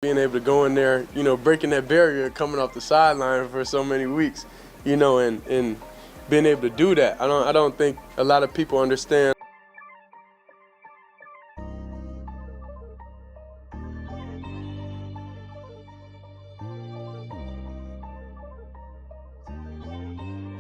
Being able to go in there, breaking that barrier coming off the sideline for so many weeks, and being able to do that. I don't think a lot of people understand.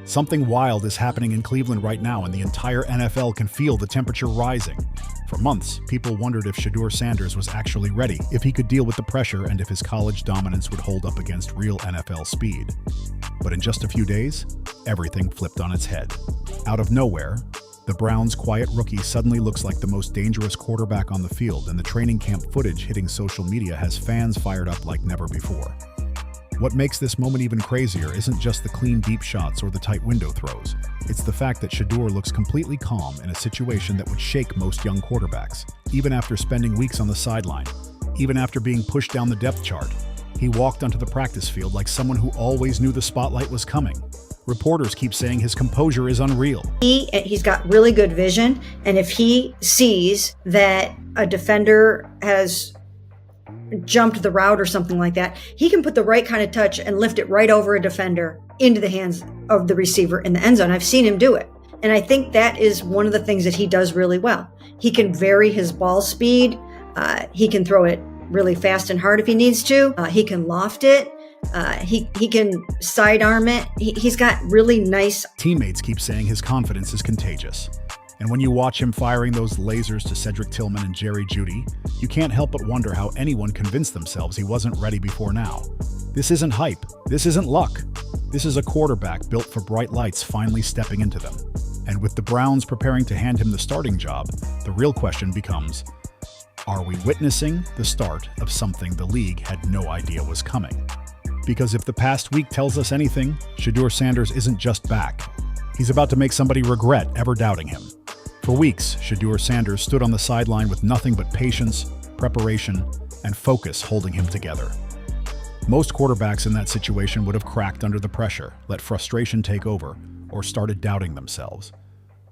Something wild is happening in Cleveland right now, and the entire NFL can feel the temperature rising. For months, people wondered if Shedeur Sanders was actually ready, if he could deal with the pressure, and if his college dominance would hold up against real NFL speed. But in just a few days, everything flipped on its head. Out of nowhere, the Browns' quiet rookie suddenly looks like the most dangerous quarterback on the field, and the training camp footage hitting social media has fans fired up like never before. What makes this moment even crazier isn't just the clean deep shots or the tight window throws. It's the fact that Shedeur looks completely calm in a situation that would shake most young quarterbacks. Even after spending weeks on the sideline, even after being pushed down the depth chart, he walked onto the practice field like someone who always knew the spotlight was coming. Reporters keep saying his composure is unreal. He's got really good vision, and if he sees that a defender has jumped the route or something like that, he can put the right kind of touch and lift it right over a defender into the hands of the receiver in the end zone. I've seen him do it. And I think that is one of the things that he does really well. He can vary his ball speed. He can throw it really fast and hard if he needs to. He can loft it. He can sidearm it. He's got really nice. Teammates keep saying his confidence is contagious. And when you watch him firing those lasers to Cedric Tillman and Jerry Jeudy, you can't help but wonder how anyone convinced themselves he wasn't ready before now. This isn't hype. This isn't luck. This is a quarterback built for bright lights finally stepping into them. And with the Browns preparing to hand him the starting job, the real question becomes, are we witnessing the start of something the league had no idea was coming? Because if the past week tells us anything, Shedeur Sanders isn't just back. He's about to make somebody regret ever doubting him. For weeks, Shedeur Sanders stood on the sideline with nothing but patience, preparation, and focus holding him together. Most quarterbacks in that situation would have cracked under the pressure, let frustration take over, or started doubting themselves.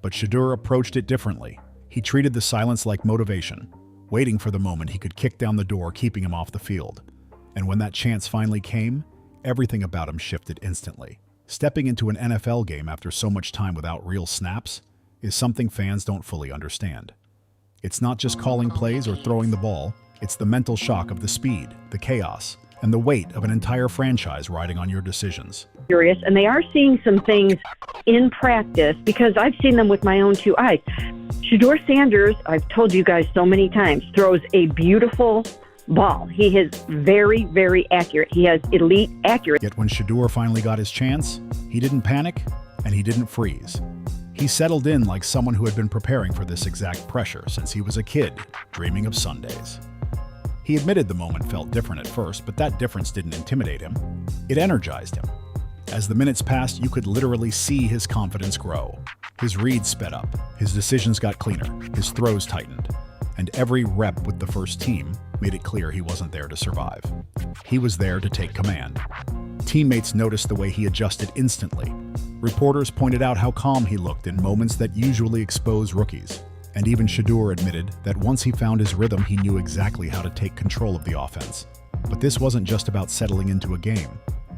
But Shedeur approached it differently. He treated the silence like motivation, waiting for the moment he could kick down the door, keeping him off the field. And when that chance finally came, everything about him shifted instantly. Stepping into an NFL game after so much time without real snaps is something fans don't fully understand. It's not just calling plays or throwing the ball, it's the mental shock of the speed, the chaos, and the weight of an entire franchise riding on your decisions. Curious, and they are seeing some things in practice because I've seen them with my own two eyes. Shedeur Sanders, I've told you guys so many times, throws a beautiful ball. He is very, very accurate. He has elite accuracy. Yet when Shedeur finally got his chance, he didn't panic and he didn't freeze. He settled in like someone who had been preparing for this exact pressure since he was a kid, dreaming of Sundays. He admitted the moment felt different at first, but that difference didn't intimidate him. It energized him. As the minutes passed, you could literally see his confidence grow. His reads sped up, his decisions got cleaner, his throws tightened, and every rep with the first team made it clear he wasn't there to survive. He was there to take command. Teammates noticed the way he adjusted instantly. Reporters pointed out how calm he looked in moments that usually expose rookies. And even Shedeur admitted that once he found his rhythm, he knew exactly how to take control of the offense. But this wasn't just about settling into a game.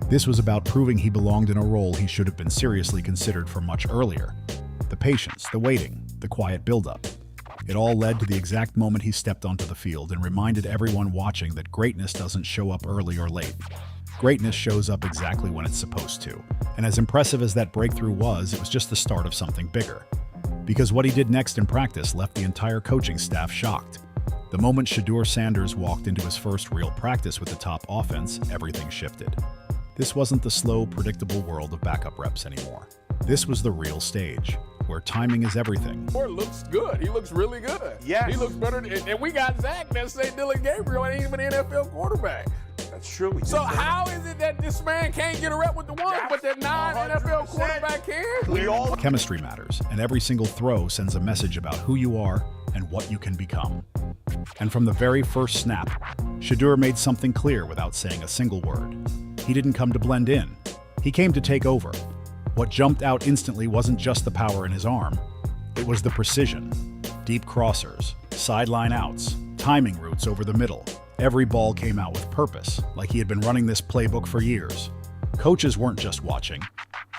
This was about proving he belonged in a role he should have been seriously considered for much earlier. The patience, the waiting, the quiet buildup. It all led to the exact moment he stepped onto the field and reminded everyone watching that greatness doesn't show up early or late. Greatness shows up exactly when it's supposed to. And as impressive as that breakthrough was, it was just the start of something bigger. Because what he did next in practice left the entire coaching staff shocked. The moment Shedeur Sanders walked into his first real practice with the top offense, everything shifted. This wasn't the slow, predictable world of backup reps anymore. This was the real stage, where timing is everything. Looks good. He looks really good. Yeah. He looks better. And we got Zach that say Dylan Gabriel ain't even an NFL quarterback. That's true. So how is it that this man can't get a rep with the one, but that non-NFL quarterback can? Chemistry matters, and every single throw sends a message about who you are and what you can become. And from the very first snap, Shedeur made something clear without saying a single word. He didn't come to blend in. He came to take over. What jumped out instantly wasn't just the power in his arm. It was the precision. Deep crossers, sideline outs, timing routes over the middle. Every ball came out with purpose, like he had been running this playbook for years. Coaches weren't just watching,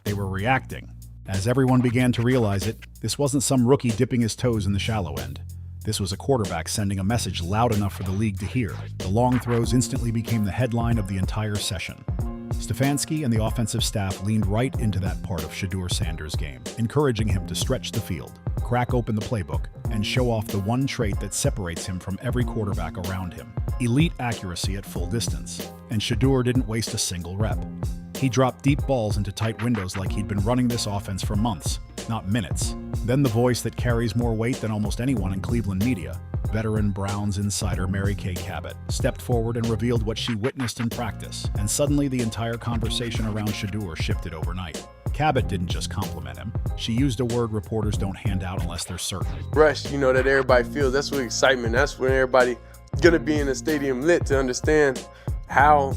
they were reacting. As everyone began to realize it, this wasn't some rookie dipping his toes in the shallow end. This was a quarterback sending a message loud enough for the league to hear. The long throws instantly became the headline of the entire session. Stefanski and the offensive staff leaned right into that part of Shedeur Sanders' game, encouraging him to stretch the field, crack open the playbook, and show off the one trait that separates him from every quarterback around him: elite accuracy at full distance. And Shedeur didn't waste a single rep. He dropped deep balls into tight windows like he'd been running this offense for months, not minutes. Then the voice that carries more weight than almost anyone in Cleveland media, veteran Browns insider Mary Kay Cabot, stepped forward and revealed what she witnessed in practice, and suddenly the entire conversation around Shedeur shifted overnight. Cabot didn't just compliment him. She used a word reporters don't hand out unless they're certain. Rush, that everybody feels. That's what excitement. That's when everybody gonna be in the stadium lit to understand how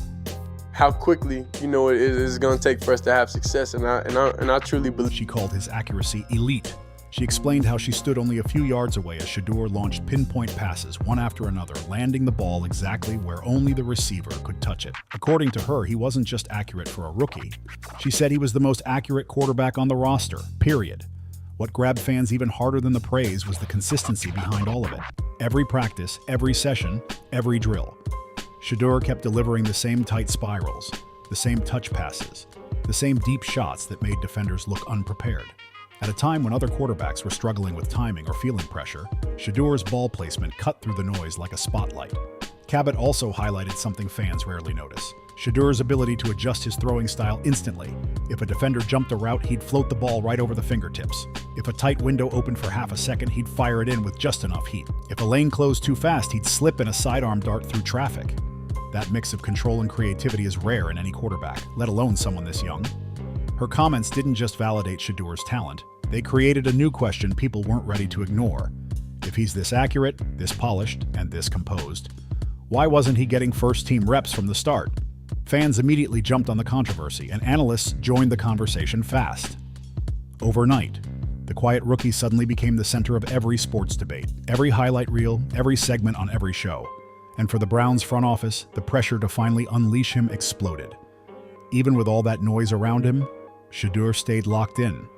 quickly, it is going to take for us to have success, and I truly believe. She called his accuracy elite. She explained how she stood only a few yards away as Shedeur launched pinpoint passes, one after another, landing the ball exactly where only the receiver could touch it. According to her, he wasn't just accurate for a rookie. She said he was the most accurate quarterback on the roster, period. What grabbed fans even harder than the praise was the consistency behind all of it. Every practice, every session, every drill. Shedeur kept delivering the same tight spirals, the same touch passes, the same deep shots that made defenders look unprepared. At a time when other quarterbacks were struggling with timing or feeling pressure, Shedeur's ball placement cut through the noise like a spotlight. Cabot also highlighted something fans rarely notice: Shedeur's ability to adjust his throwing style instantly. If a defender jumped a route, he'd float the ball right over the fingertips. If a tight window opened for half a second, he'd fire it in with just enough heat. If a lane closed too fast, he'd slip in a sidearm dart through traffic. That mix of control and creativity is rare in any quarterback, let alone someone this young. Her comments didn't just validate Shedeur's talent, they created a new question people weren't ready to ignore. If he's this accurate, this polished, and this composed, why wasn't he getting first-team reps from the start? Fans immediately jumped on the controversy, and analysts joined the conversation fast. Overnight, the quiet rookie suddenly became the center of every sports debate, every highlight reel, every segment on every show. And for the Browns front office, the pressure to finally unleash him exploded. Even with all that noise around him, Shedeur stayed locked in,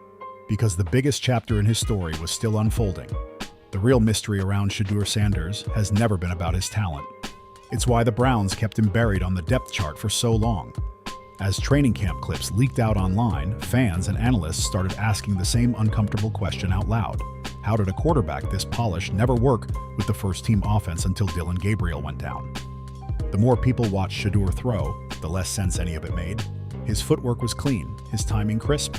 because the biggest chapter in his story was still unfolding. The real mystery around Shedeur Sanders has never been about his talent. It's why the Browns kept him buried on the depth chart for so long. As training camp clips leaked out online, fans and analysts started asking the same uncomfortable question out loud. How did a quarterback this polished never work with the first-team offense until Dillon Gabriel went down? The more people watched Shedeur throw, the less sense any of it made. His footwork was clean, his timing crisp,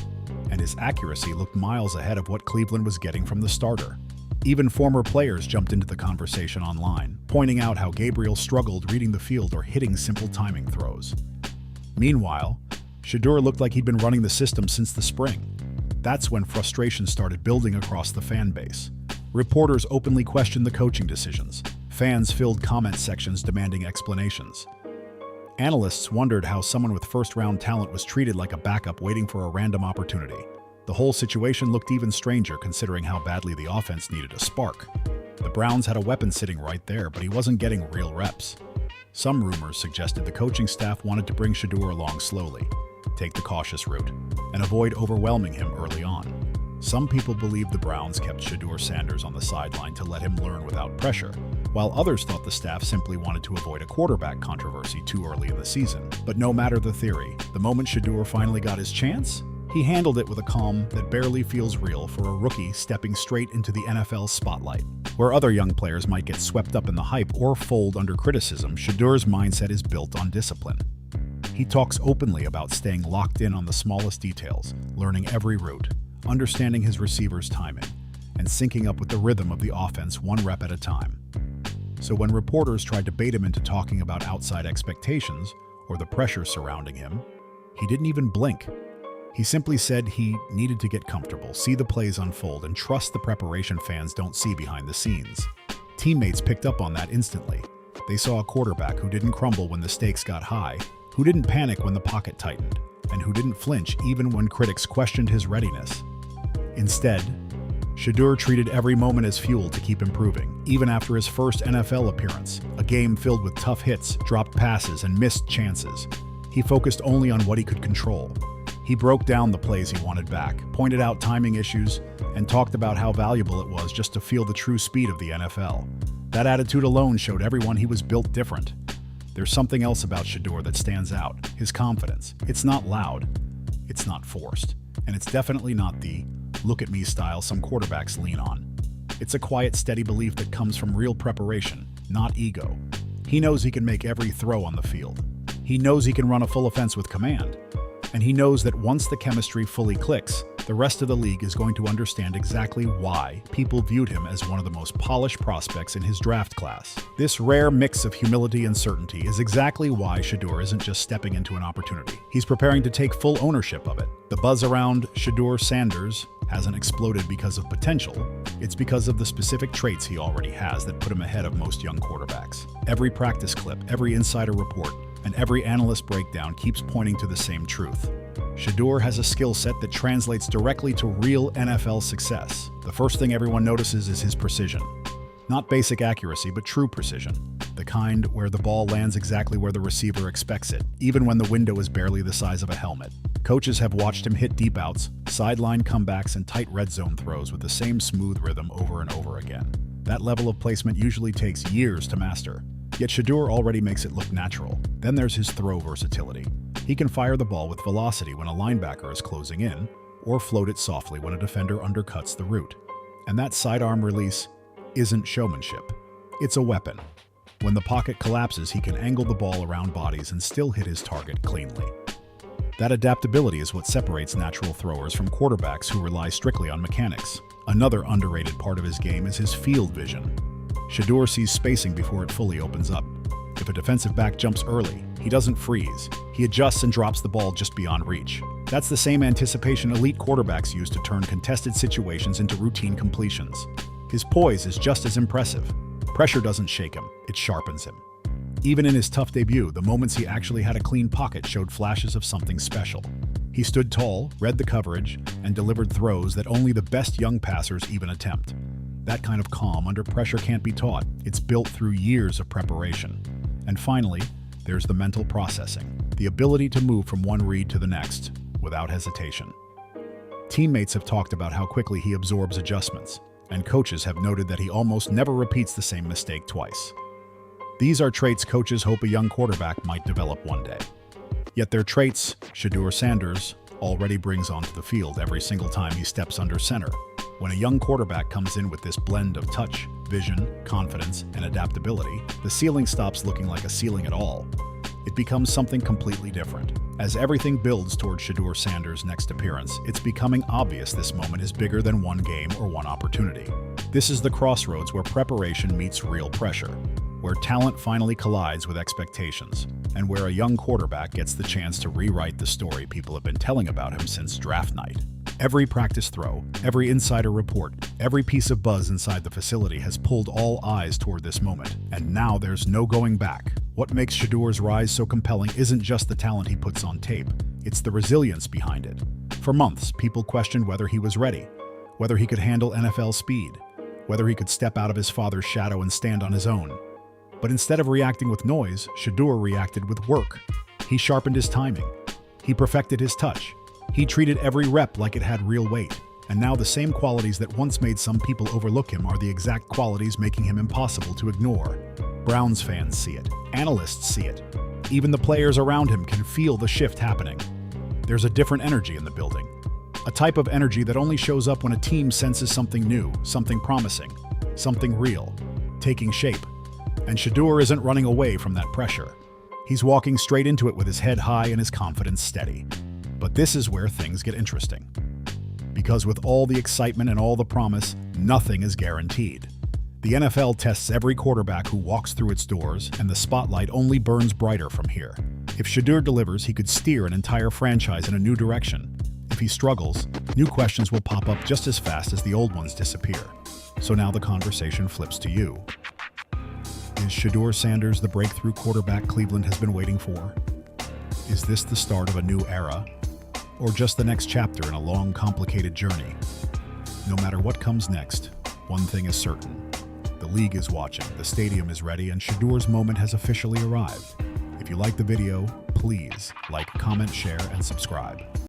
and his accuracy looked miles ahead of what Cleveland was getting from the starter. Even former players jumped into the conversation online, pointing out how Gabriel struggled reading the field or hitting simple timing throws. Meanwhile, Shedeur looked like he'd been running the system since the spring. That's when frustration started building across the fan base. Reporters openly questioned the coaching decisions. Fans filled comment sections demanding explanations. Analysts wondered how someone with first-round talent was treated like a backup waiting for a random opportunity. The whole situation looked even stranger considering how badly the offense needed a spark. The Browns had a weapon sitting right there, but he wasn't getting real reps. Some rumors suggested the coaching staff wanted to bring Shedeur along slowly, take the cautious route, and avoid overwhelming him early on. Some people believed the Browns kept Shedeur Sanders on the sideline to let him learn without pressure, while others thought the staff simply wanted to avoid a quarterback controversy too early in the season. But no matter the theory, the moment Shedeur finally got his chance, he handled it with a calm that barely feels real for a rookie stepping straight into the NFL spotlight. Where other young players might get swept up in the hype or fold under criticism, Shedeur's mindset is built on discipline. He talks openly about staying locked in on the smallest details, learning every route, understanding his receiver's timing, and syncing up with the rhythm of the offense one rep at a time. So when reporters tried to bait him into talking about outside expectations or the pressure surrounding him, he didn't even blink. He simply said he needed to get comfortable, see the plays unfold, and trust the preparation fans don't see behind the scenes. Teammates picked up on that instantly. They saw a quarterback who didn't crumble when the stakes got high, who didn't panic when the pocket tightened, and who didn't flinch even when critics questioned his readiness. Instead, Shedeur treated every moment as fuel to keep improving, even after his first NFL appearance, a game filled with tough hits, dropped passes, and missed chances. He focused only on what he could control. He broke down the plays he wanted back, pointed out timing issues, and talked about how valuable it was just to feel the true speed of the NFL. That attitude alone showed everyone he was built different. There's something else about Shedeur that stands out, his confidence. It's not loud, it's not forced, and it's definitely not the look-at-me style some quarterbacks lean on. It's a quiet, steady belief that comes from real preparation, not ego. He knows he can make every throw on the field. He knows he can run a full offense with command. And he knows that once the chemistry fully clicks, the rest of the league is going to understand exactly why people viewed him as one of the most polished prospects in his draft class. This rare mix of humility and certainty is exactly why Shedeur isn't just stepping into an opportunity. He's preparing to take full ownership of it. The buzz around Shedeur Sanders hasn't exploded because of potential. It's because of the specific traits he already has that put him ahead of most young quarterbacks. Every practice clip, every insider report, and every analyst breakdown keeps pointing to the same truth. Shedeur has a skill set that translates directly to real NFL success. The first thing everyone notices is his precision. Not basic accuracy, but true precision. The kind where the ball lands exactly where the receiver expects it, even when the window is barely the size of a helmet. Coaches have watched him hit deep outs, sideline comebacks, and tight red zone throws with the same smooth rhythm over and over again. That level of placement usually takes years to master. Yet Shedeur already makes it look natural. Then there's his throw versatility. He can fire the ball with velocity when a linebacker is closing in, or float it softly when a defender undercuts the route. And that sidearm release isn't showmanship. It's a weapon. When the pocket collapses, he can angle the ball around bodies and still hit his target cleanly. That adaptability is what separates natural throwers from quarterbacks who rely strictly on mechanics. Another underrated part of his game is his field vision. Shedeur sees spacing before it fully opens up. If a defensive back jumps early, he doesn't freeze. He adjusts and drops the ball just beyond reach. That's the same anticipation elite quarterbacks use to turn contested situations into routine completions. His poise is just as impressive. Pressure doesn't shake him, it sharpens him. Even in his tough debut, the moments he actually had a clean pocket showed flashes of something special. He stood tall, read the coverage, and delivered throws that only the best young passers even attempt. That kind of calm under pressure can't be taught. It's built through years of preparation. And finally, there's the mental processing, the ability to move from one read to the next without hesitation. Teammates have talked about how quickly he absorbs adjustments, and coaches have noted that he almost never repeats the same mistake twice. These are traits coaches hope a young quarterback might develop one day. Yet they're traits Shedeur Sanders already brings onto the field every single time he steps under center. When a young quarterback comes in with this blend of touch, vision, confidence, and adaptability, the ceiling stops looking like a ceiling at all. It becomes something completely different. As everything builds toward Shedeur Sanders' next appearance, it's becoming obvious this moment is bigger than one game or one opportunity. This is the crossroads where preparation meets real pressure, where talent finally collides with expectations, and where a young quarterback gets the chance to rewrite the story people have been telling about him since draft night. Every practice throw, every insider report, every piece of buzz inside the facility has pulled all eyes toward this moment, and now there's no going back. What makes Shedeur's rise so compelling isn't just the talent he puts on tape, it's the resilience behind it. For months, people questioned whether he was ready, whether he could handle NFL speed, whether he could step out of his father's shadow and stand on his own. But instead of reacting with noise, Shedeur reacted with work. He sharpened his timing. He perfected his touch. He treated every rep like it had real weight. And now the same qualities that once made some people overlook him are the exact qualities making him impossible to ignore. Browns fans see it. Analysts see it. Even the players around him can feel the shift happening. There's a different energy in the building. A type of energy that only shows up when a team senses something new, something promising, something real, taking shape. And Shedeur isn't running away from that pressure. He's walking straight into it with his head high and his confidence steady. But this is where things get interesting. Because with all the excitement and all the promise, nothing is guaranteed. The NFL tests every quarterback who walks through its doors, and the spotlight only burns brighter from here. If Shedeur delivers, he could steer an entire franchise in a new direction. If he struggles, new questions will pop up just as fast as the old ones disappear. So now the conversation flips to you. Is Shedeur Sanders the breakthrough quarterback Cleveland has been waiting for? Is this the start of a new era? Or just the next chapter in a long, complicated journey? No matter what comes next, one thing is certain. The league is watching, the stadium is ready, and Shedeur's moment has officially arrived. If you like the video, please like, comment, share, and subscribe.